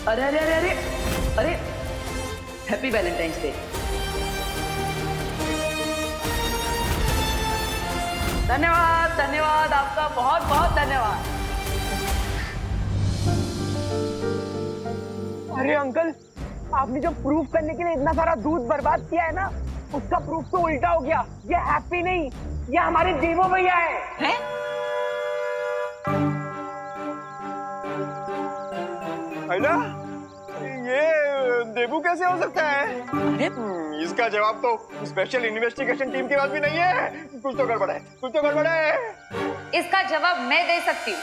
अरे अरे अरे अरे अरे, हैप्पी वैलेंटाइंस डे। धन्यवाद धन्यवाद, आपका बहुत बहुत धन्यवाद। अरे अंकल, आपने जो प्रूफ करने के लिए इतना सारा दूध बर्बाद किया है ना, उसका प्रूफ तो उल्टा हो गया। ये हैप्पी नहीं, ये हमारे देवो भैया है। अला, ये देबू कैसे हो सकता है? अरे इसका जवाब तो स्पेशल इन्वेस्टिगेशन टीम के पास भी नहीं है। कुछ तो गड़बड़ है, कुछ तो गड़बड़ है। इसका जवाब मैं दे सकती हूँ।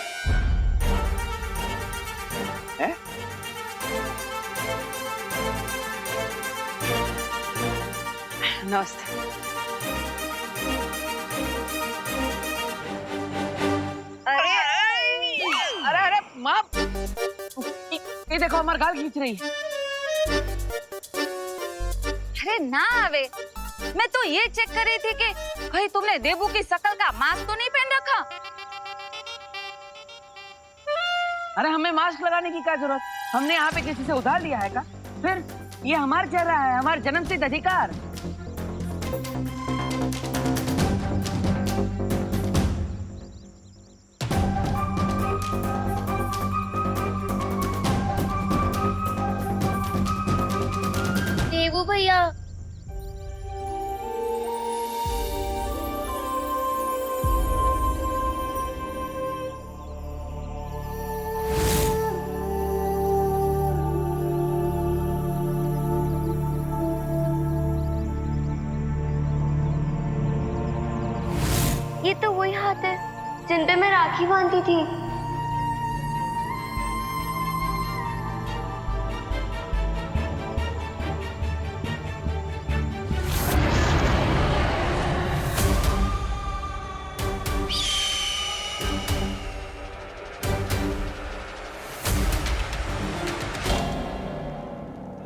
नमस्ते। अरे अरे अरे माँ, ये देखो हमारे गाल खींच रही है। अरे ना आवे, मैं तो ये चेक कर रही थी कि भाई तुमने देबू की शकल का मास्क तो नहीं पहन रखा। अरे हमें मास्क लगाने की क्या जरूरत? हमने यहाँ पे किसी से उधार लिया है का? फिर ये हमारा चेहरा है, हमारा जन्मसिद्ध अधिकार। देवू भैया, ये तो वही हाथ है जिन पे मैं राखी बांधी थी।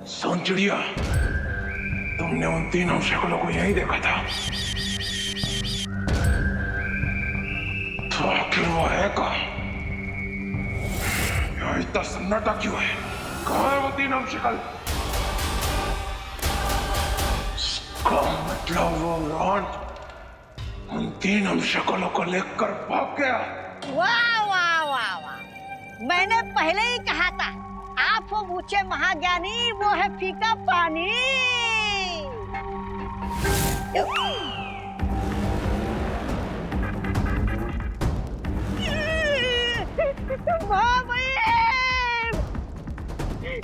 सुन चिड़िया, तुमने उन तीनों शक्लों को यही देखा था, तो आखिर वो है कहाँ? यहाँ इतना सन्नाटा क्यों है? कहाँ है वो तीनों शक्ल? इसका मतलब वो रॉन्ट उन तीनों शक्लों को लेकर भाग गया। वाह वाह वाह वाह, मैंने पहले ही कहा था, आप हो ऊंचे महाज्ञानी, वो है फीका पानी।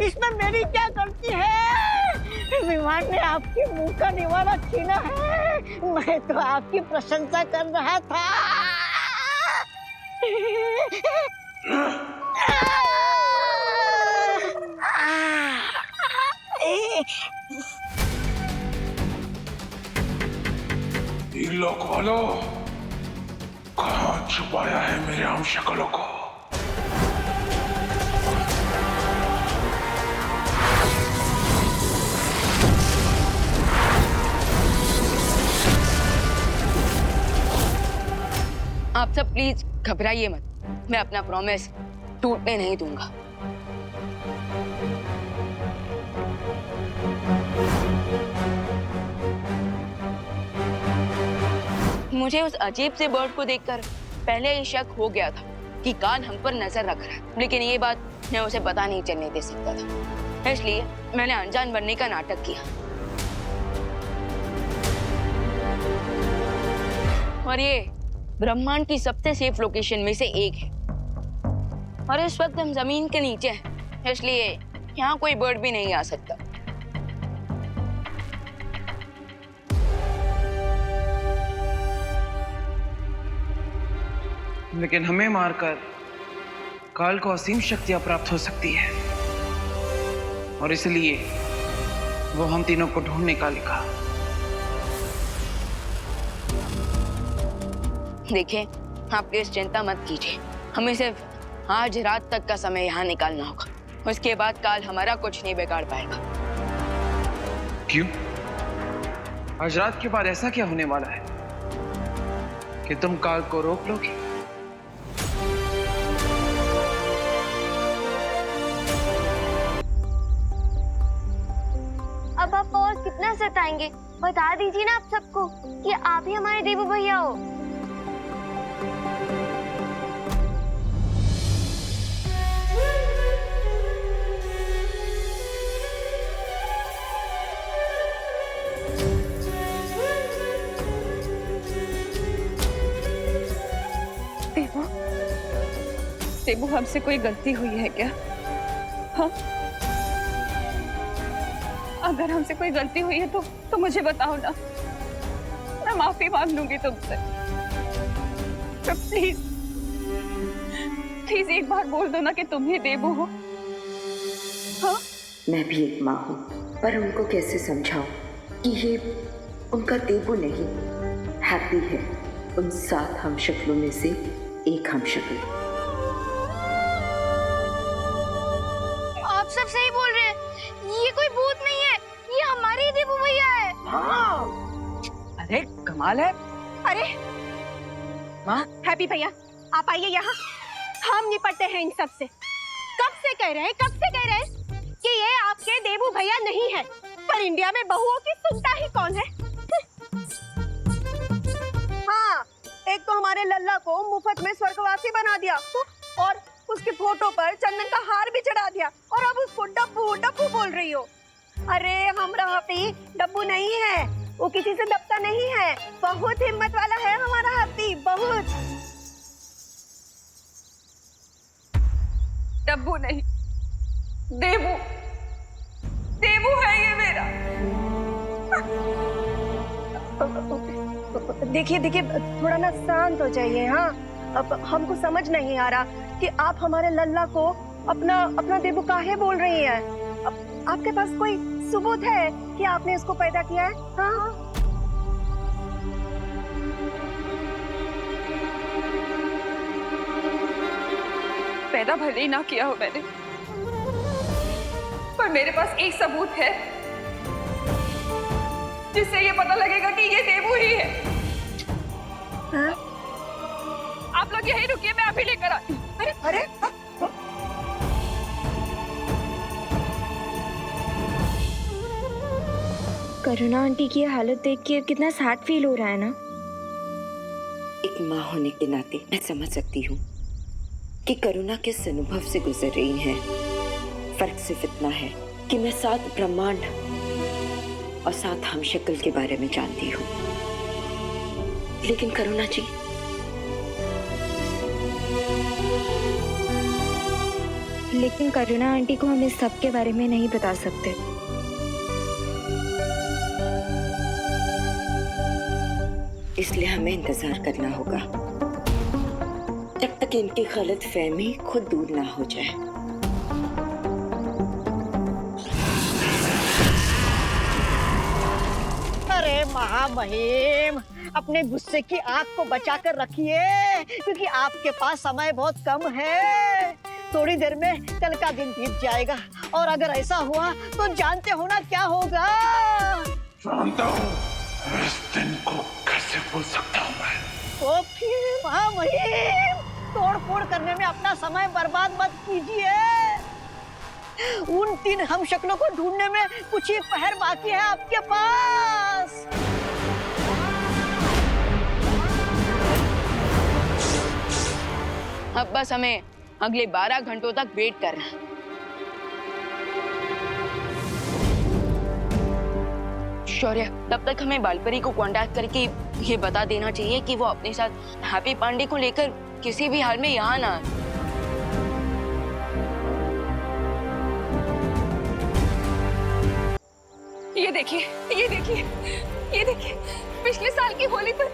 इसमें मेरी क्या गलती है? विमान ने आपके मुंह का निवाला छीना है, मैं तो आपकी प्रशंसा कर रहा था। लोग वालों, कहाँ छुपाया है मेरे हम शक्लों को? आप सब प्लीज घबराइए मत, मैं अपना प्रॉमिस टूटने नहीं दूंगा। मुझे उस अजीब से बर्ड को देखकर पहले ही शक हो गया था कि कान हम पर नजर रख रहा है, लेकिन ये बात मैं उसे पता नहीं चलने दे सकता था, इसलिए मैंने अनजान बनने का नाटक किया। और ये ब्रह्मांड की सबसे सेफ लोकेशन में से एक है, और इस वक्त हम जमीन के नीचे हैं, इसलिए यहाँ कोई बर्ड भी नहीं आ सकता। लेकिन हमें मारकर काल को असीम शक्तियां प्राप्त हो सकती है, और इसलिए वो हम तीनों को ढूंढ निकालेगा। देखिए, आप प्लीज चिंता मत कीजिए, हमें सिर्फ आज रात तक का समय यहाँ निकालना होगा, उसके बाद काल हमारा कुछ नहीं बिगाड़ पाएगा। क्यों? आज रात के बाद ऐसा क्या होने वाला है कि तुम काल को रोक लोगे? पाएंगे। बता दीजिए ना आप सबको कि आप ही हमारे देवू भैया हो। देवू, देवू हमसे कोई गलती हुई है क्या? हाँ? अगर हमसे कोई गलती हुई है तो मुझे बताओ ना, मैं माफी मांग लूंगी तुमसे। तो प्लीज प्लीज एक बार बोल दो ना कि तुम ही देवू हो। हाँ? मैं भी एक माँ हूँ, पर उनको कैसे समझाऊं कि ये उनका देवू नहीं, हैप्पी है, उन 7 हमशक्लों में से एक हमशक्ल। आप सब सही बोल रहे हैं, ये कोई भूत नहीं है, ये हमारे ही देवू भैया है। हाँ। अरे कमाल है। अरे माँ, हैप्पी भैया, आप आइए यहाँ, हम निपटते हैं इन सब से। कब से कह रहे हैं कि ये आपके देवू भैया नहीं है, पर इंडिया में बहुओं की सुनता ही कौन है। हाँ, एक तो हमारे लल्ला को मुफ्त में स्वर्गवासी बना दिया और उसकी फोटो पर चंदन का हार भी चढ़ा दिया, और अब उसको डब्बू डब्बू बोल रही हो। अरे हमारा हैप्पी डब्बू नहीं है, वो किसी से दबता नहीं है, बहुत हिम्मत वाला है हमारा हैप्पी, बहुत। डब्बू नहीं, देवू, देवू है ये मेरा। देखिए थोड़ा ना शांत हो जाइए। हाँ, अब हमको समझ नहीं आ रहा कि आप हमारे लल्ला को अपना देवू काहे बोल रही हैं। आपके पास कोई सबूत है कि आपने इसको पैदा किया है? हाँ? पैदा भले ही ना किया हो मैंने, पर मेरे पास एक सबूत है जिससे ये पता लगेगा कि ये देवू ही है। हाँ? आप लोग यहीं रुकिए, मैं अभी लेकर आती हूँ। अरे करुणा आंटी की हालत देख के कितना सैड फील हो रहा है ना। एक माँ होने के नाते मैं समझ सकती हूँ कि करुणा किस अनुभव से गुजर रही हैं। फर्क सिर्फ इतना है कि मैं 7 ब्रह्मांड और 7 हमशक्ल के बारे में जानती हूँ, लेकिन करुणा जी, लेकिन करुणा आंटी को हम इस सब के बारे में नहीं बता सकते। इसलिए हमें इंतजार करना होगा जब तक इनकी गलतफहमी खुद दूर ना हो जाए। अरे महामहिम, अपने गुस्से की आग को बचा कर रखिए, क्योंकि आपके पास समय बहुत कम है। थोड़ी देर में कल का दिन बीत जाएगा, और अगर ऐसा हुआ तो जानते हो ना क्या होगा। जानता हूँ, इस दिन को कैसे भूल सकता हूँ मैं। तो फिर महामहिम, तोड़ फोड़ करने में अपना समय बर्बाद मत कीजिए। उन 3 हमशक्लों को ढूंढने में कुछ ही पहर बाकी है आपके पास। अब बस हमें अगले 12 घंटों तक वेट करना है। शौर्य, तब तक हमें बालपरी को कांटेक्ट करके ये बता देना चाहिए कि वो अपने साथ हैप्पी पांडे को लेकर किसी भी हाल में यहाँ ना आए। ये देखिए, ये देखिए, ये देखिए, पिछले साल की होली पर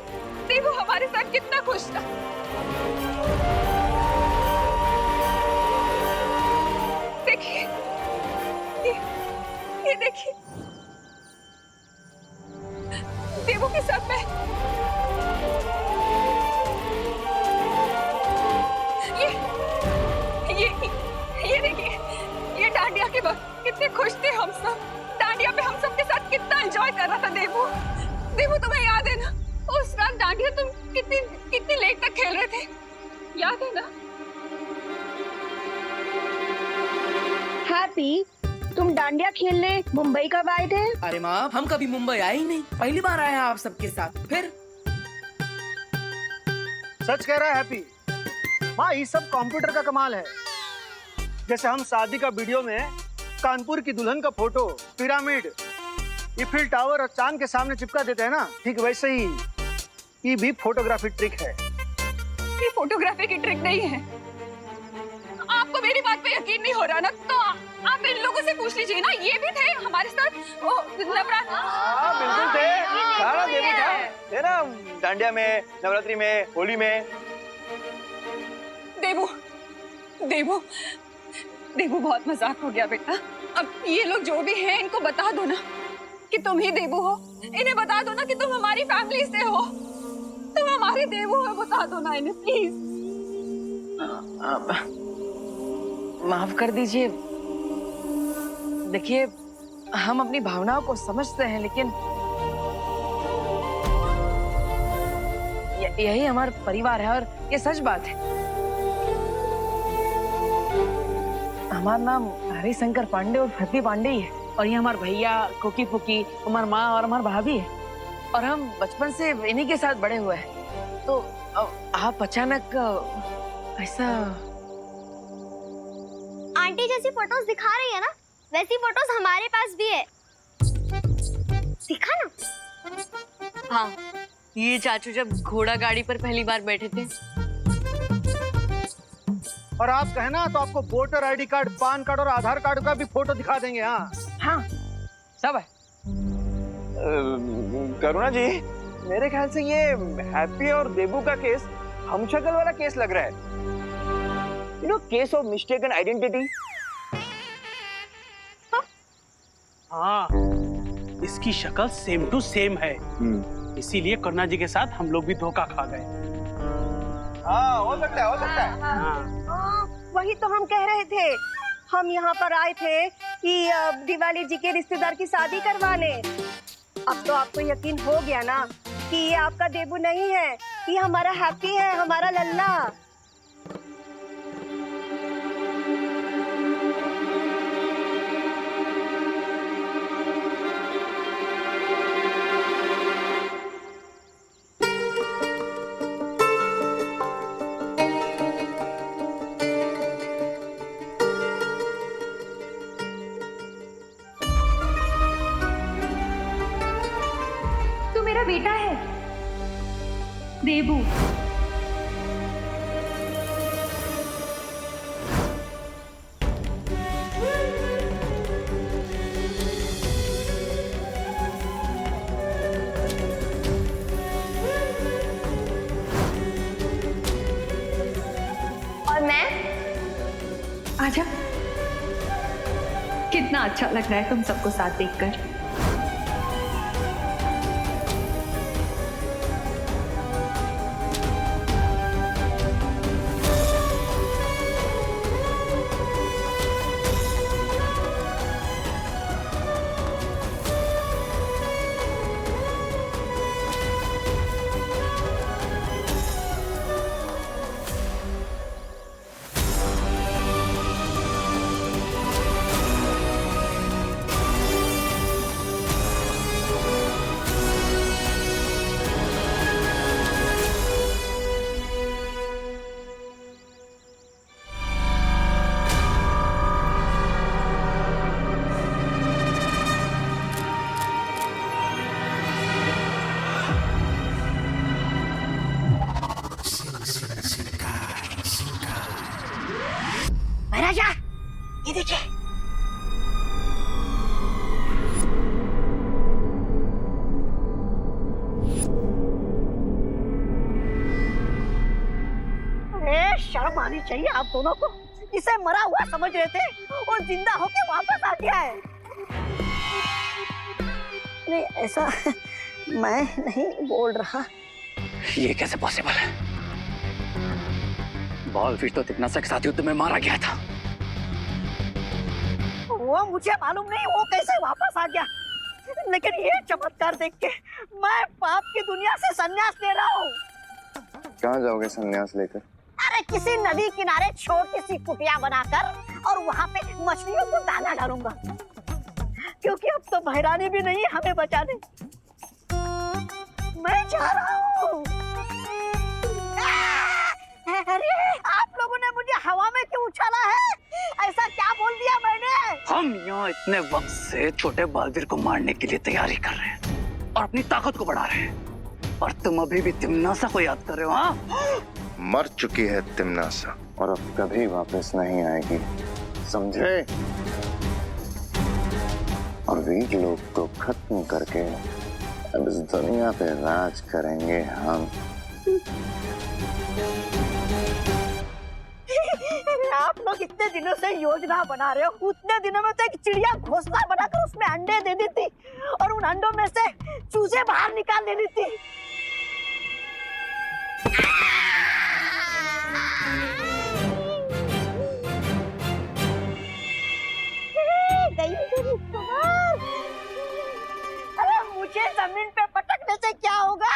देवू हमारे साथ कितना खुश था। देखिए, ये देखिए, देवू के साथ मैं ये देखिए, ये डांडिया के वक्त कितने खुश थे हम सब। डांडिया पे हम सब के साथ कितना एंजॉय कर रहा था देवू। देवू, तुम्हें याद है ना उस रात डांडिया तुम कितनी लेट तक खेल रहे थे, याद है ना? हैप्पी, तुम हम डांडिया खेलने मुंबई कब आए थे? अरे माँ, हम कभी मुंबई आए ही नहीं, पहली बार आए हैं आप सबके साथ। फिर सच कह रहा है हैप्पी। माँ, ये सब कंप्यूटर का कमाल है। जैसे हम शादी का वीडियो में कानपुर की दुल्हन का फोटो, पिरामिड, ईफिल टावर और चांद के सामने चिपका देते हैं ना, ठीक वैसे ही ये भी फोटोग्राफी ट्रिक है। ये फोटोग्राफी की ट्रिक नहीं है। आपको मेरी बात पे यकीन नहीं हो रहा ना, तो आप इन लोगों से पूछ लीजिए ना, ये भी थे हमारे साथ नवरात्र। हाँ बिल्कुल थे, सारा देवी था, थे ना डांडिया में, नवरात्रि में, होली में। देवू, देवू, देवू बहुत मजाक हो गया बेटा। अब ये लोग जो भी हैं इनको बता दो ना कि तुम ही देवू हो। इन्हें बता दो ना कि तुम हमारी फैमिली से हो, तुम हमारे देवू हो। बता दो ना इन्हें प्लीज। माफ कर दीजिए। देखिए, हम अपनी भावनाओं को समझते हैं, लेकिन यही हमारा परिवार है और ये सच बात है। हमारा नाम हरिशंकर पांडे और हैप्पी पांडे ही है, और ये हमारे भैया, कुकी पुकी, हमारी माँ और हमारी भाभी है, और हम बचपन से इन्हीं के साथ बड़े हुए हैं। तो आप अचानक ऐसा। आंटी जैसी फोटोज दिखा रही है ना, वैसी फोटोज हमारे पास भी है। दिखा ना। हाँ, ये चाचू जब घोड़ा गाड़ी पर पहली बार बैठे थे। और आप कहे ना तो आपको voter ID card, PAN card और आधार कार्ड का भी फोटो दिखा देंगे। हाँ हाँ, सब है। करुणा जी, मेरे ख्याल से ये हैप्पी और देबू का केस हमशक्ल वाला केस लग रहा है। You know, case of mistaken identity. हाँ, इसकी शक्ल सेम टू सेम है, इसीलिए करुणा जी के साथ हम लोग भी धोखा खा गए। हाँ, हो सकता है, हो सकता है। हाँ। वही तो हम कह रहे थे। हम यहाँ पर आए थे कि दिवाली जी के रिश्तेदार की शादी करवा लें। अब तो आपको यकीन हो गया ना कि ये आपका देबू नहीं है, ये हमारा हैप्पी है, हमारा लल्ला। मेरा बेटा है देबू। और मैं? आजा, कितना अच्छा लग रहा है तुम सबको साथ देखकर। महाराजा, ये देखिए। अरे शर्म आनी चाहिए आप दोनों को। इसे मरा हुआ समझ रहे थे और जिंदा होके वापस आ गया है। नहीं, ऐसा मैं नहीं बोल रहा। ये कैसे पॉसिबल है? बॉल फिश तो तिग्ना के साथ युद्ध में मारा गया था। वो मुझे मालूम नहीं वो कैसे वापस आ गया, लेकिन ये चमत्कार देख के मैं पाप की दुनिया से संन्यास ले रहा हूँ। कहाँ जाओगे संन्यास लेकर? अरे किसी नदी किनारे छोटी सी कुटिया बनाकर और वहाँ पे मछलियों को दाना डालूंगा। क्योंकि अब तो भैरानी भी नहीं है हमें बचाने। मैं जा रहा हूँ। अरे आप लोगों ने मुझे हवा में क्यों उछाला है? ऐसा क्या बोल दिया मैंने? हम यहाँ इतने वक्त से छोटे बालवीर को मारने के लिए तैयारी कर रहे हैं और अपनी ताकत को बढ़ा रहे हैं, और तुम अभी भी तिम्नासा को याद कर रहे हो? हाँ, मर चुकी है तिम्नासा और अब कभी वापस नहीं आएगी, समझे? और वीर लोग को खत्म करके अब इस दुनिया पे राज करेंगे हम। आप लोग इतने दिनों से योजना बना रहे हो, उतने दिनों में तो एक चिड़िया घोंसला बनाकर उसमें अंडे दे दी थी और उन अंडों में से चूजे बाहर निकाल देनी थी। अरे मुझे जमीन पे पटकने से क्या होगा?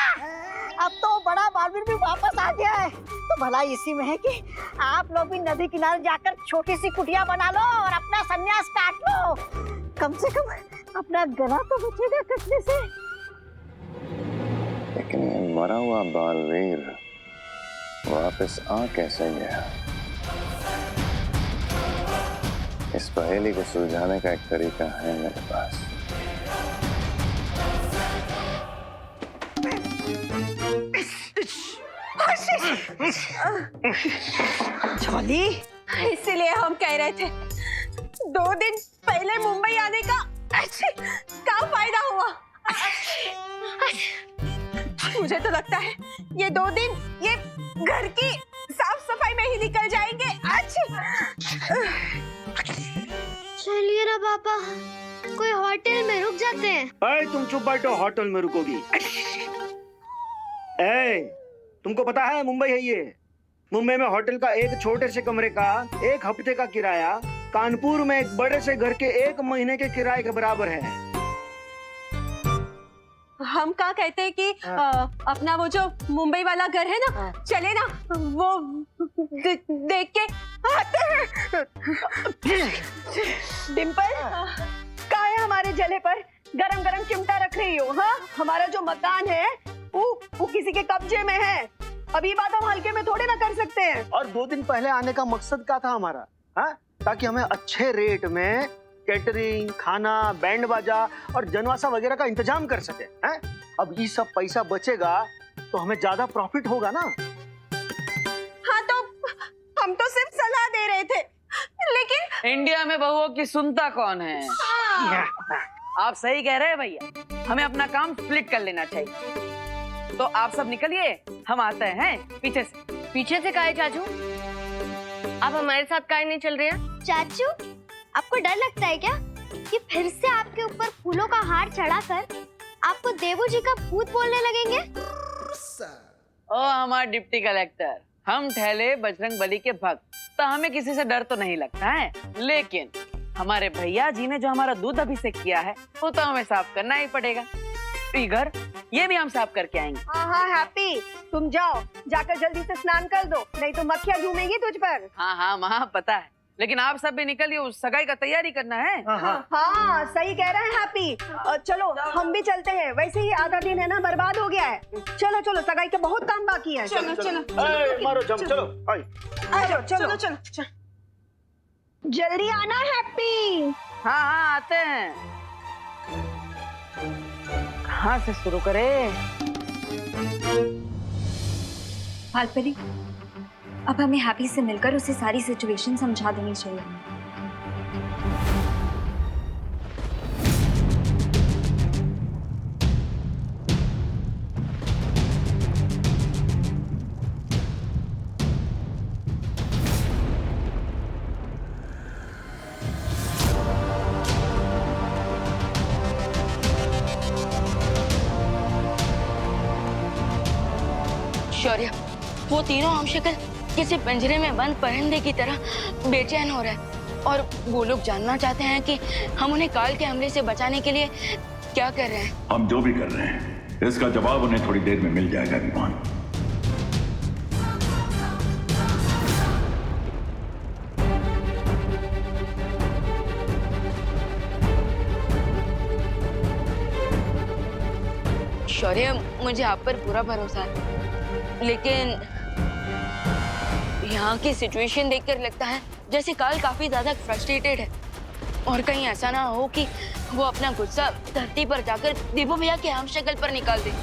अब तो बड़ा बालवीर भी वापस आ गया है, तो भला इसी में है कि आप लोग भी नदी किनारे जाकर छोटी सी कुटिया बना लो और अपना संन्यास काट लो। कम से कम अपना गला तो बचेगा कटने से। लेकिन ये मरा हुआ बालवीर वापस आ कैसे गया? इस पहेली को सुलझाने का एक तरीका है मेरे पास। झोली, इसीलिए हम कह रहे थे 2 दिन पहले मुंबई आने का क्या फायदा हुआ? मुझे तो लगता है ये 2 दिन ये घर की साफ सफाई में ही निकल जाएंगे। चलिए ना पापा, कोई होटल में रुक जाते हैं। अरे तुम चुप बैठो, होटल में रुकोगी? तुमको पता है मुंबई है ये। मुंबई में होटल का एक छोटे से कमरे का 1 हफ्ते का किराया कानपुर में एक बड़े से घर के 1 महीने के किराए के बराबर है। हम क्या कहते हैं कि अपना वो जो मुंबई वाला घर है ना, चले ना वो देख के आते हैं। डिम्पल, क्या है हमारे जले पर गरम गरम चिमटा रख रही हो? हाँ, हमारा जो मकान है वो किसी के कब्जे में है। अभी बात हम हल्के में थोड़ी ना कर सकते हैं। और 2 दिन पहले आने का मकसद क्या था हमारा? हाँ, ताकि हमें अच्छे रेट में कैटरिंग, खाना, बैंड बाजा और जनवासा वगैरह का इंतजाम कर सके। हैं? अब ये सब पैसा बचेगा तो हमें ज्यादा प्रॉफिट होगा ना। हाँ, तो हम तो सिर्फ सलाह दे रहे थे, लेकिन इंडिया में बहुओं की सुनता कौन है? आप सही कह रहे हैं भैया, हमें अपना काम स्प्लिट कर लेना चाहिए। तो आप सब निकलिए, हम आते हैं पीछे से। पीछे से काहे चाचू? आप हमारे साथ काहे नहीं चल रहे हैं? चाचू, आपको डर लगता है क्या कि फिर से आपके ऊपर फूलों का हार चढ़ाकर आपको देवू जी का भूत बोलने लगेंगे? ओ हमारा डिप्टी कलेक्टर, हम ठहले बजरंग बली के भक्त, तो हमें किसी से डर तो नहीं लगता है। लेकिन हमारे भैया जी ने जो हमारा दूध अभिषेक किया है वो तो हमें साफ करना ही पड़ेगा। घर ये भी हम साफ करके आएंगे। हाँ हैप्पी, तुम जाओ, जाकर जल्दी से स्नान कर दो, नहीं तो मक्खियाँ झूमेंगी तुझ पर। हाँ माँ पता है, लेकिन आप सब भी निकलिए, उस सगाई का तैयारी करना है। हाँ सही कह रहे हैं हैप्पी। चलो हम भी चलते हैं, वैसे ही आधा दिन है ना बर्बाद हो गया है। चलो चलो, सगाई का बहुत काम बाकी है। चलो चलो मारो जम, चलो चलो चलो, जल्दी आना हैप्पी। हाँ आते हैं। कहाँ से शुरू करें? हालपरी, अब हमें हैप्पी से मिलकर उसे सारी सिचुएशन समझा देनी चाहिए। शौर्य, वो तीनों हमशक्ल किसी पिंजरे में बंद परिंदे की तरह बेचैन हो रहा है और वो लोग जानना चाहते हैं कि हम उन्हें काल के हमले से बचाने के लिए क्या कर रहे हैं। हम जो भी कर रहे हैं इसका जवाब उन्हें थोड़ी देर में मिल जाएगा विमान। शौर्य, मुझे आप पर पूरा भरोसा है, लेकिन यहाँ की सिचुएशन देखकर लगता है जैसे काल काफी ज्यादा फ्रस्ट्रेटेड है, और कहीं ऐसा ना हो कि वो अपना गुस्सा धरती पर जाकर देबू भैया के हम शक्ल पर निकाल दे।